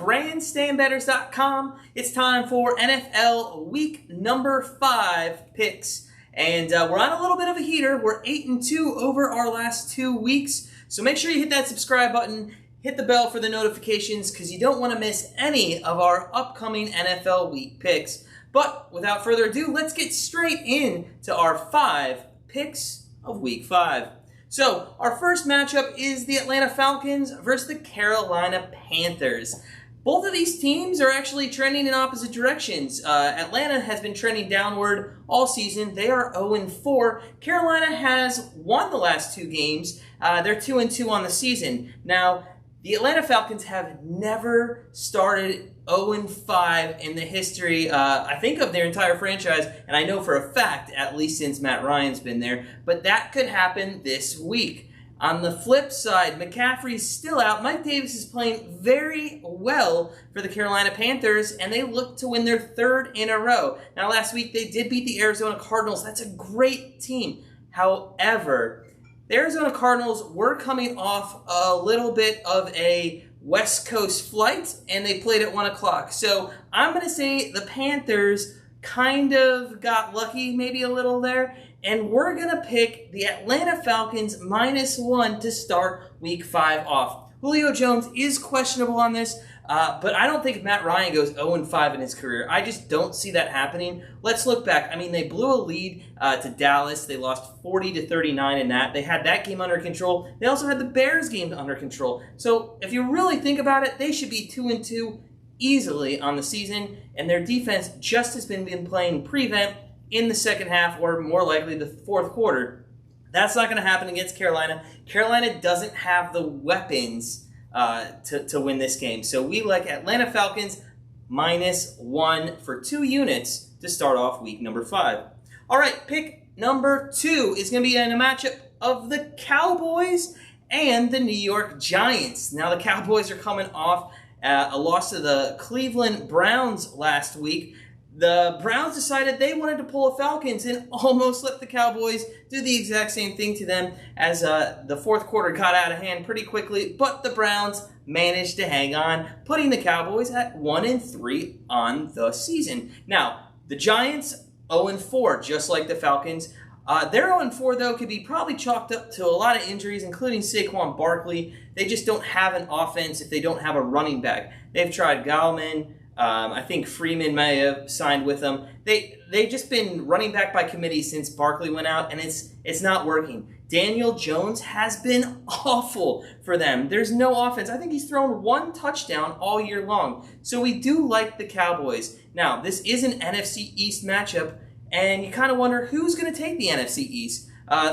grandstandbetters.com. It's time for NFL Week number 5 picks. And we're on a little bit of a heater. We're 8-2 over our last 2 weeks. So make sure you hit that subscribe button, hit the bell for the notifications, because you don't want to miss any of our upcoming NFL Week picks. But without further ado, let's get straight into our 5 picks of Week 5. So, our first matchup is the Atlanta Falcons versus the Carolina Panthers. Both of these teams are actually trending in opposite directions. Atlanta has been trending downward all season. They are 0-4. Carolina has won the last 2 games. They're 2-2 on the season. Now, the Atlanta Falcons have never started 0-5 in the history, I think, of their entire franchise, and I know for a fact, at least since Matt Ryan's been there, but that could happen this week. On the flip side, McCaffrey's still out. Mike Davis is playing very well for the Carolina Panthers, and they look to win their 3rd in a row. Now, last week, they did beat the Arizona Cardinals. That's a great team. However, the Arizona Cardinals were coming off a little bit of a West Coast flight, and they played at 1 o'clock. So I'm going to say the Panthers kind of got lucky maybe a little there, and we're going to pick the Atlanta Falcons -1 to start Week 5 off. Julio Jones is questionable on this, but I don't think Matt Ryan goes 0-5 in his career. I just don't see that happening. Let's look back. I mean, they blew a lead to Dallas. They lost 40-39 in that. They had that game under control. They also had the Bears game under control. So if you really think about it, they should be 2-2 easily on the season, and their defense just has been playing prevent in the second half, or more likely the fourth quarter. That's not going to happen against Carolina. Carolina doesn't have the weapons to win this game. So we like Atlanta Falcons -1 for 2 units to start off week number 5. All right, pick number 2 is going to be in a matchup of the Cowboys and the New York Giants. Now the Cowboys are coming off a loss to the Cleveland Browns last week. The Browns decided they wanted to pull a Falcons and almost let the Cowboys do the exact same thing to them as the fourth quarter got out of hand pretty quickly, but the Browns managed to hang on, putting the Cowboys at 1-3 on the season. Now, the Giants 0-4, just like the Falcons. Their 0-4, though, could be probably chalked up to a lot of injuries, including Saquon Barkley. They just don't have an offense if they don't have a running back. They've tried Gallman. I think Freeman may have signed with them. They've just been running back by committee since Barkley went out, and it's not working. Daniel Jones has been awful for them. There's no offense. I think he's thrown 1 touchdown all year long. So we do like the Cowboys. Now, this is an NFC East matchup, and you kind of wonder who's going to take the NFC East.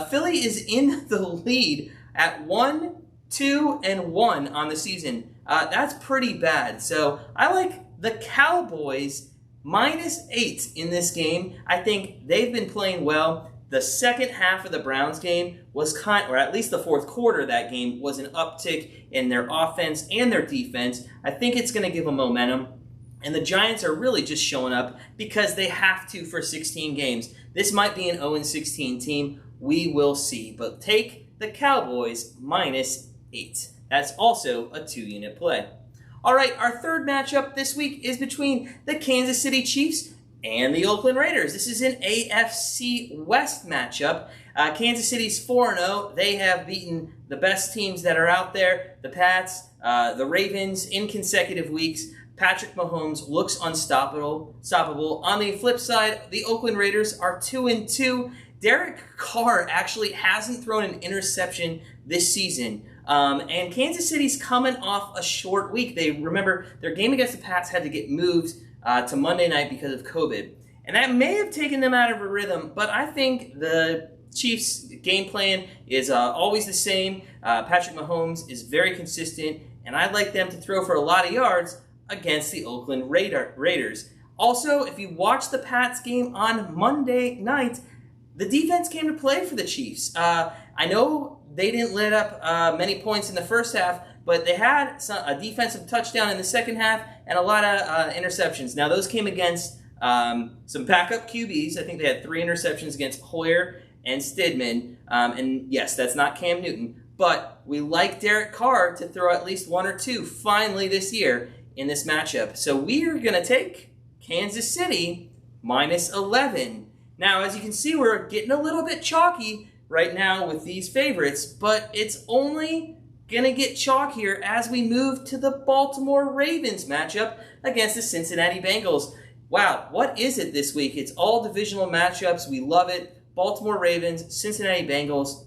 Philly is in the lead at 1-2-1 on the season. That's pretty bad. So I like the Cowboys -8 in this game. I think they've been playing well. The second half of the Browns game was or at least the fourth quarter of that game, was an uptick in their offense and their defense. I think it's going to give them momentum. And the Giants are really just showing up because they have to for 16 games. This might be an 0-16 team. We will see. But take the Cowboys -8. That's also a 2-unit play. All right, our third matchup this week is between the Kansas City Chiefs and the Oakland Raiders. This is an AFC West matchup. Kansas City's 4-0. They have beaten the best teams that are out there, the Pats, the Ravens, in consecutive weeks. Patrick Mahomes looks unstoppable. On the flip side, the Oakland Raiders are 2-2. Derek Carr actually hasn't thrown an interception this season. And Kansas City's coming off a short week. Remember, their game against the Pats had to get moved to Monday night because of COVID. And that may have taken them out of a rhythm, but I think the Chiefs' game plan is always the same. Patrick Mahomes is very consistent, and I'd like them to throw for a lot of yards against the Oakland Raiders. Also, if you watch the Pats game on Monday night, the defense came to play for the Chiefs. I know they didn't let up many points in the first half, but they had a defensive touchdown in the second half and a lot of interceptions. Now, those came against some backup QBs. I think they had 3 interceptions against Hoyer and Stidman. And yes, that's not Cam Newton. But we like Derek Carr to throw at least 1 or 2 finally this year in this matchup. So we are going to take Kansas City -11. Now, as you can see, we're getting a little bit chalky right now with these favorites, but it's only going to get chalkier as we move to the Baltimore Ravens matchup against the Cincinnati Bengals. Wow, what is it this week? It's all divisional matchups. We love it. Baltimore Ravens, Cincinnati Bengals.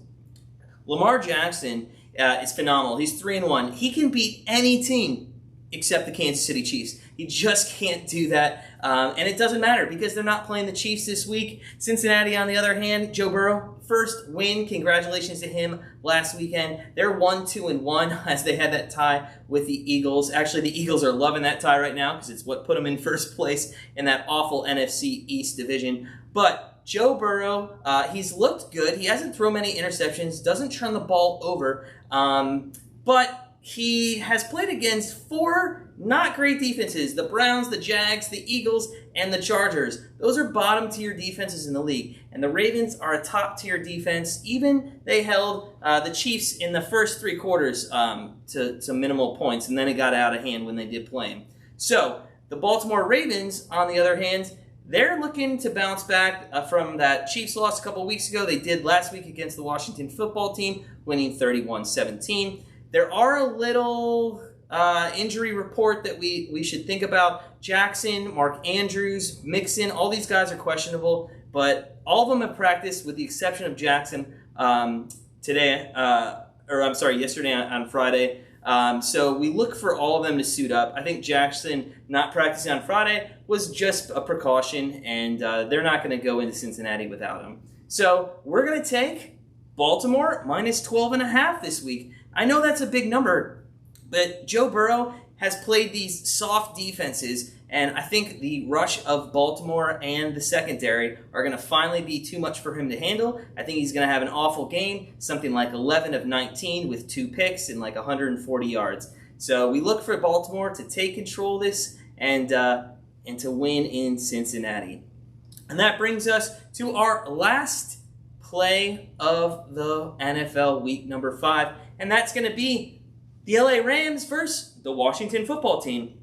Lamar Jackson is phenomenal. He's 3-1. He can beat any team except the Kansas City Chiefs. He just can't do that. And it doesn't matter because they're not playing the Chiefs this week. Cincinnati, on the other hand, Joe Burrow, first win. Congratulations to him last weekend. They're 1-2-1 as they had that tie with the Eagles. Actually, the Eagles are loving that tie right now because it's what put them in first place in that awful NFC East division. But Joe Burrow, he's looked good. He hasn't thrown many interceptions, doesn't turn the ball over, but he has played against 4 not great defenses: the Browns, the Jags, the Eagles, and the Chargers. Those are bottom-tier defenses in the league, and the Ravens are a top-tier defense. Even they held the Chiefs in the first 3 quarters to minimal points, and then it got out of hand when they did play them. So the Baltimore Ravens, on the other hand, they're looking to bounce back from that Chiefs loss a couple weeks ago. They did last week against the Washington football team, winning 31-17. There are a little injury report that we should think about. Jackson, Mark Andrews, Mixon, all these guys are questionable, but all of them have practiced with the exception of Jackson yesterday on Friday. So we look for all of them to suit up. I think Jackson not practicing on Friday was just a precaution, and they're not going to go into Cincinnati without him. So we're going to take Baltimore -12.5 this week. I know that's a big number, but Joe Burrow has played these soft defenses, and I think the rush of Baltimore and the secondary are going to finally be too much for him to handle. I think he's going to have an awful game, something like 11 of 19 with 2 picks and like 140 yards. So we look for Baltimore to take control of this and to win in Cincinnati. And that brings us to our last play of the NFL week number 5, and that's going to be the LA Rams versus the Washington football team.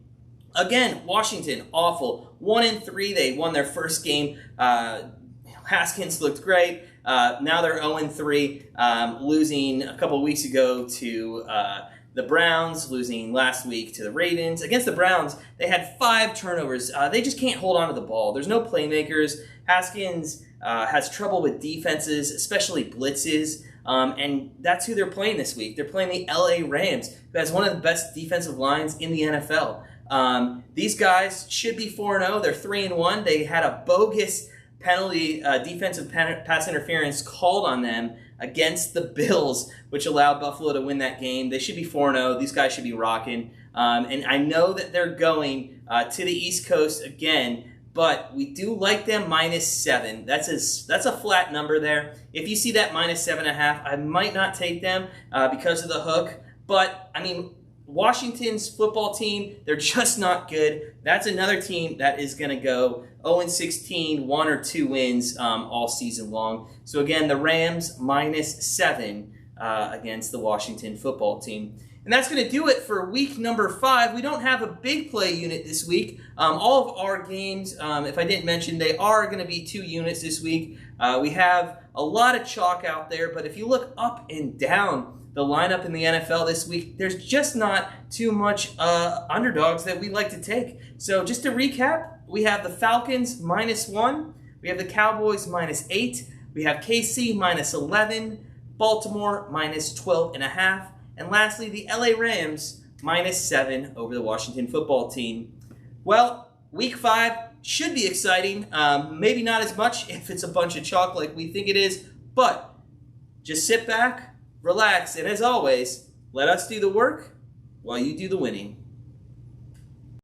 Again, Washington, awful. 1-3, they won their first game. Haskins looked great. Now they're 0-3, losing a couple weeks ago to the Browns, losing last week to the Ravens. Against the Browns, they had 5 turnovers. They just can't hold on to the ball. There's no playmakers. Haskins has trouble with defenses, especially blitzes. And that's who they're playing this week. They're playing the LA Rams, who has one of the best defensive lines in the NFL. These guys should be 4-0. They're 3-1. They had a bogus penalty, defensive pass interference called on them against the Bills, which allowed Buffalo to win that game. They should be 4-0. These guys should be rocking. And I know that they're going to the East Coast again, but we do like them -7. That's a flat number there. If you see that -7.5, I might not take them because of the hook. But, I mean, Washington's football team, they're just not good. That's another team that is going to go 0-16, 1 or 2 wins all season long. So, again, the Rams -7 against the Washington football team. And that's going to do it for week number 5. We don't have a big play unit this week. All of our games, if I didn't mention, they are going to be 2 units this week. We have a lot of chalk out there, but if you look up and down the lineup in the NFL this week, there's just not too much underdogs that we like to take. So just to recap, we have the Falcons -1. We have the Cowboys -8. We have KC -11. Baltimore -12.5. And lastly, the LA Rams -7 over the Washington football team. Well, week 5 should be exciting. Maybe not as much if it's a bunch of chalk like we think it is, but just sit back, relax, and as always, let us do the work while you do the winning.